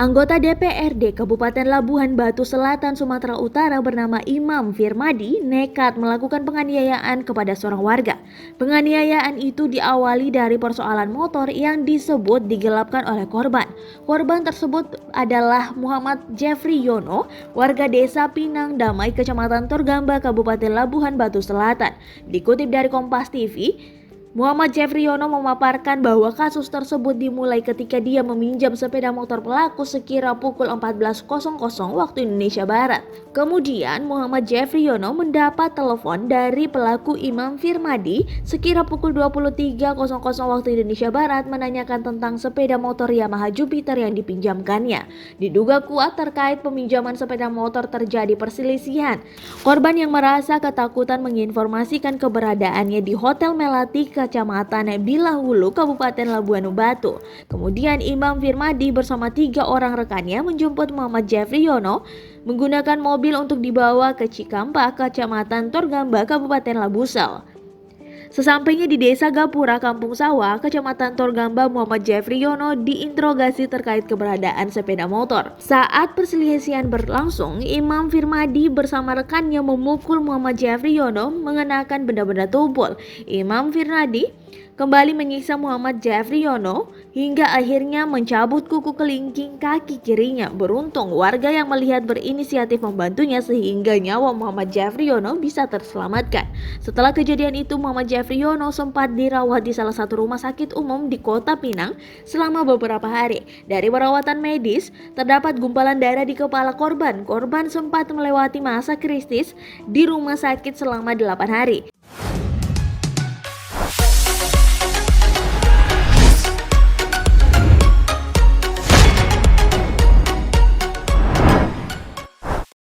Anggota DPRD Kabupaten Labuhan Batu Selatan, Sumatera Utara bernama Imam Firmadi nekat melakukan penganiayaan kepada seorang warga. Penganiayaan itu diawali dari persoalan motor yang disebut digelapkan oleh korban. Korban tersebut adalah Muhammad Jeffrey Yono, warga desa Pinang Damai, Kecamatan Torgamba, Kabupaten Labuhan Batu Selatan. Dikutip dari Kompas TV, Muhammad Jeffrey Yono memaparkan bahwa kasus tersebut dimulai ketika dia meminjam sepeda motor pelaku sekira pukul 14.00 waktu Indonesia Barat. Kemudian Muhammad Jeffrey Yono mendapat telepon dari pelaku Imam Firmadi sekira pukul 23.00 waktu Indonesia Barat menanyakan tentang sepeda motor Yamaha Jupiter yang dipinjamkannya. Diduga kuat terkait peminjaman sepeda motor terjadi perselisihan. Korban yang merasa ketakutan menginformasikan keberadaannya di Hotel Melati Kecamatan Bilahulu, Kabupaten Labuhan Batu. Kemudian Imam Firmadi bersama 3 orang rekannya menjemput Muhammad Jeffrey Yono menggunakan mobil untuk dibawa ke Cikampek, Kecamatan Torgamba, Kabupaten Labusel. Sesampainya di Desa Gapura, Kampung Sawah, Kecamatan Torgamba, Muhammad Jeffrey Yono diinterogasi terkait keberadaan sepeda motor. Saat perselisihan berlangsung, Imam Firmadi bersama rekannya memukul Muhammad Jeffrey Yono mengenakan benda-benda tumpul. Imam Firmadi kembali menyiksa Muhammad Jeffrey Yono hingga akhirnya mencabut kuku kelingking kaki kirinya. Beruntung warga yang melihat berinisiatif membantunya sehingga nyawa Muhammad Jeffrey Yono bisa terselamatkan. Setelah kejadian itu, Muhammad Jeffrey Yono sempat dirawat di salah satu rumah sakit umum di Kota Pinang selama beberapa hari. Dari perawatan medis, terdapat gumpalan darah di kepala korban. Korban sempat melewati masa kritis di rumah sakit selama 8 hari.